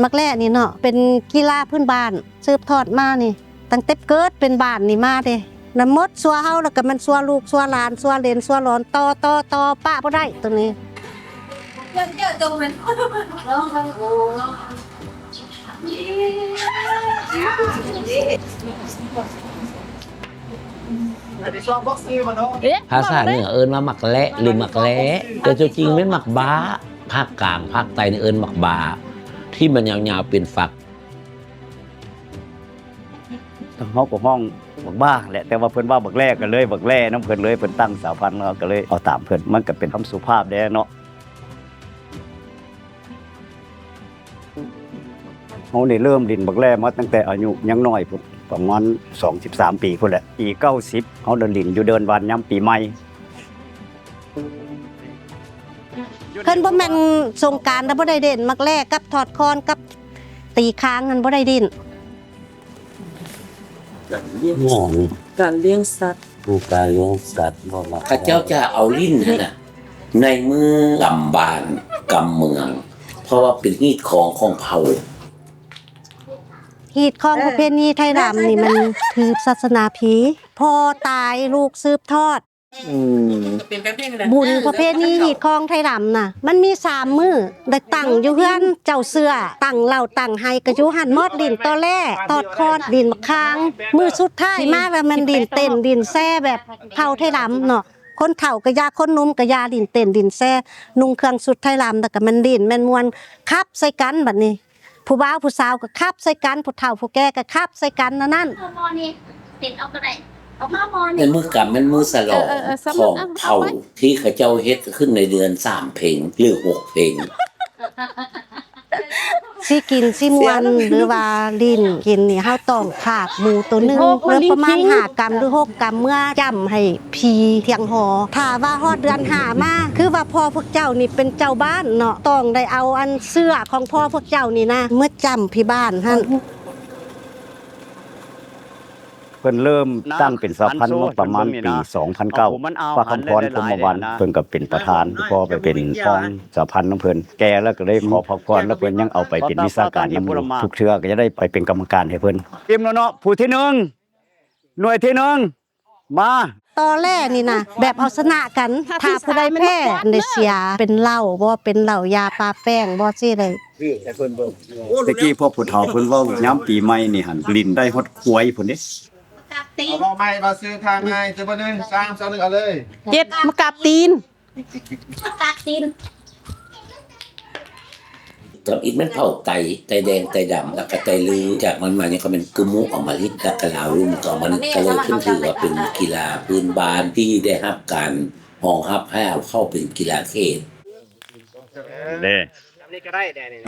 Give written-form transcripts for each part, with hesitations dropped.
มักแร่นี่เนาะเป็นกีฬาพื้นบ้านสืบทอดมานี่ตั้งแต่เกิดเป็นบ้านนี่มาเด้น้ำมดซัวเฮาแล้วก็มันซัวลูกซัวหลานซัวเลนซัวหลอนต่อป้าบ่ได้ตัวนี้เยอะๆตรงมันภาษาเหนือเอิ้นว่าหมักและหรือหมักแล้แต่จริงๆไม่หมักบ้าภาคกลางภาคใต้นี่เอิ้นหมักบาที่มันยาวๆเป็นฝักทั้งเฮาก็ห้องบักบ้าแหละแต่ว่าเพิ่นว่าบักแรกก็เลยบักแร่น้ำเพิ่นเลยเพิ่นตั้งสาพันธุ์ก็เลยเอาตามเพิ่นมันก็เป็นคำสุภาพแด้เนาะเฮานี่เริ่มดินบักแร่มาตั้งแต่อายุยังน้อยพุ่นประมาณ23 ปีพุ่นแหละปี90เฮาเดินดินอยู่เดินวันยามปีใหม่เพิ่นบ่แม่นสงกรานต์แล้วบ่ได้เด่นมักแร่กับถอดคอนกับตีค้างนั่นบ่ได้ดินงงการเลี้ยงสัตว์ผู้การเลี้ยงสัตว์บ่ว่าข้าเจ้าจะเอาลิ้นนั่นน่ะในมือกำบานกำเมือง เพราะว่าเป็นฮีดของเผ่าฮีดของประเพณีไทยดำนี่มันถือศาสนาผีพ่อตายลูกสืบทอดบุญประเพณีฮีดของไทยดำน่ะมันมี3มื้อได้ตั้งอยู่เฮือนเจ้าเสื้อตั้งเหล้าตั้งไห้กระยุหันมอดดินตอแร่ตอดคอดดินมะคางมื้อสุดท้ายมาแล้วมันดินเต้นดินแซ่แบบเฒ่าไทยดำเนาะคนเฒ่าก็ยาคนหนุ่มก็ยาดินเต้นดินแซ่นุ่งเครื่องสุดไทยดำแต่ก็มันดินแม่นมวนคับใส่กันบัดนี้ผู้บ่าวผู้สาวก็คับใส่กันผู้เฒ่าผู้แก่ก็คับใส่กันนั่นมอนี่ติดเอาก็ได้เอามามอนี่ในมือกำมันมือสลองของเผ่าที่ข้าเจ้าเฮ็ดขึ้นในเดือน3เพลงหรือ6เพลงสิกินสิมวนหรือว่าลิ้นกินนี่เฮาต้องขาดหมูตัวนึงหรือประมาณ5 กรัมหรือ6 กรัมเมื่อจ้ำให้พีเที่ยงหอถ้าว่าฮอดเดือน5มาคือว่าพ่อพวกเจ้านี่เป็นเจ้าบ้านเนาะต้องได้เอาอันเสื้อของพ่อพวกเจ้านี่นะเมื่อจ้ำพี่บ้านหั่นเพิ่นเริ่มตั้งเป็นสาพันธุ์ประมาณปี2009พระคำพรพรหมวรรณเพิ่นก็เป็นประธานพอไปเป็นรองสาพันธุ์ของเพิ่นแก่แล้วก็ได้ขอพักผ่อนแล้วเพิ่นยังเอาไปเป็นวิชาการนำทุกเทื่อก็จะได้ไปเป็นกรรมการให้เพิ่นเตรียมแล้วเนาะผู้ที่1หน่วยที่1มาตอแรกนี่นะแบบเอาชนะกันถ้าผู้ใดแพ้ได้เสียเป็นเหล้าบ่เป็นเหล้ายาปลาแป้งบ่ซี่ได้ตะกี้พวกผู้เฒ่าเพิ่นเว้ายามปีใหม่นี่หั่นลิ้นได้ฮอดควยพุ่นเด้เอาบอกไม่มาซื้อทางไงจะมา1 3 2 1เอาเลย7มากราบตีนกับอีกมันเผาไตแดงไตดำแล้วก็ไตลือจากมันมาเนี่ยก็เป็นกึมุออกมาลิดและกะลาวรุ่มต่อมันก็เลยขึ้นถือว่าเป็นกีฬาพื้นบ้านที่ได้รับการรองรับให้เอาเข้าเป็นกีฬาเขตเด้นี่ก็ได้แด่นี่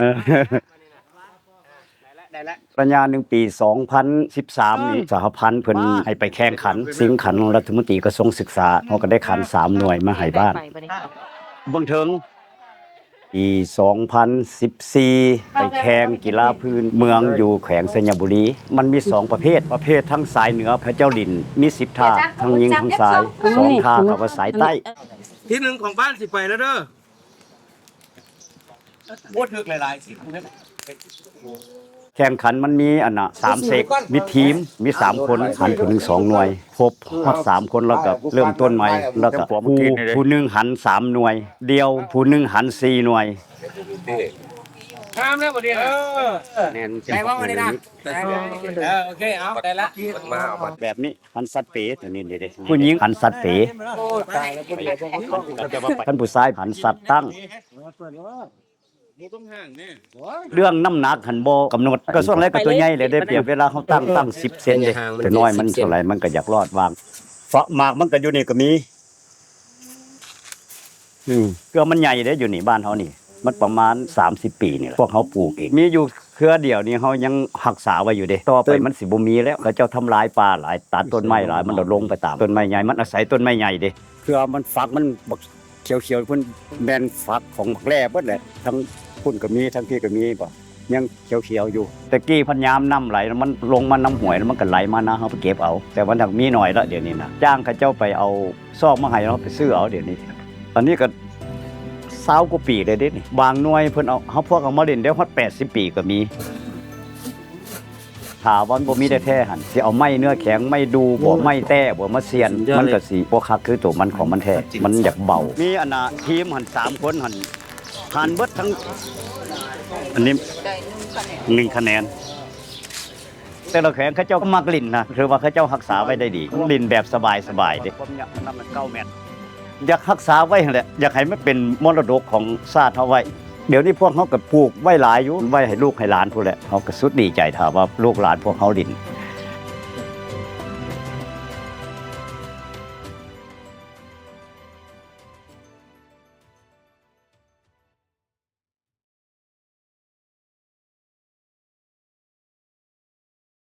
ปัญญา1ปี2013นี่สหพันธ์เพิ่นให้ไปแข่งขันสิงขันรัฐมนตรีกระทรวงศึกษาเฮาก็ได้ขัน3หน่วยมาให้บ้านเบิ่งถึงปี2014ไปแข่งกีฬาพื้นเมืองอยู่แขวงสัญบุรีมันมี2ประเภททั้งสายเหนือพระเจ้าดินมี10ท่าทั้งยิงทั้งสาย2ท่ากับสายใต้ที่1ของบ้านสิไปแล้วเด้อบ่ถึกหลายๆสิแข่งขันมันมีอันน่ะ3เซกมีทีมมี3คนหันผู้นึง2หน่วยครบฮอด3คนแล้วก็เริ่มต้นใหม่แล้วก็ผู้นึงหัน3หน่วยเดียวผู้นึงหัน4หน่วยข้ามแล้วบ่ดีได้บ่ได้นะโอเคเอาได้ละแบบนี้หันสัตว์เป๋ตัวนี้เด้ๆผู้หญิงหันสัตว์เป๋ท่านผู้ชายหันสัตว์ตั้งเรื่องน้ำหนักหันบ่กำหนดก็ส่วนแรกก็ตัวใหญ่เลยได้เปรียบเวลาเขาตั้ง10 เซนเลยแต่น้อยมันเท่าไหร่มันก็อยากรอดวางฝักหมากมันก็อยู่นี่ก็มีเกลือมันใหญ่เด้อยู่นี่บ้านเฮานี่มันประมาณ30 ปีนี่แหละพวกเฮาปลูกเองมีอยู่เครือเดียวนี่เฮายังรักษาไว้อยู่เด้ต่อไปมันสิบ่มีแล้วเขาเจ้าทำลายป่าหลายตัดต้นไม้หลายมันลงไปตามต้นไม้ใหญ่มันอาศัยต้นไม้ใหญ่เด้เครือมันฝักมันบักเขียวๆเพิ่นแม่นฝักของบักแร่เบิดแหละทั้งพุ่นก็มีทั้งที่ก็มีบ่ยังเขียวๆอยู่ตะกี้พันยามน้ำไหลมันลงมาน้ำห้วยแล้วมันก็ไหลมานะเฮาไปเก็บเอาแต่วันนั้นมีน้อยแล้วเดี๋ยวนี้นะจ้างเขาเจ้าไปเอาซอกมาให้เราไปซื้อเอาเดี๋ยวนี้ตอนนี้ก็ 20กว่าปีเลยเด้นี่บางหน่วยเพิ่นเอาเฮาพวกเอามาเล่นได้ฮอด80 ปีก็มีถ้าว่าบ่มีได้แท้หั่นสิเอาไม้เนื้อแข็งไม้ดูบ่ไม้แต้บ่มาเสียนมันก็สิบ่คักคือตัวมันของมันแท้มันอยากเบามีอันน่ะทีมหั่น3คนหั่นผ่านเบิดทั้งอันนี้1คะแนนแต่ละแขวงเขาเจ้าก็มักลิ้นนะคือว่าเขาเจ้ารักษาไว้ได้ดีลิ้นแบบสบายๆเด้ความยาวมัน9เมตรอยากรักษาไว้หั่นแหละอยากให้มันเป็นมรดกของชาติเฮาไว้เดี๋ยวนี้พวกเขาก็ปลูกไว้หลายอยู่ไว้ให้ลูกให้หลานพู้นแหละเขาก็สุดดีใจถ้าว่าลูกหลานพวกเขาลิ้น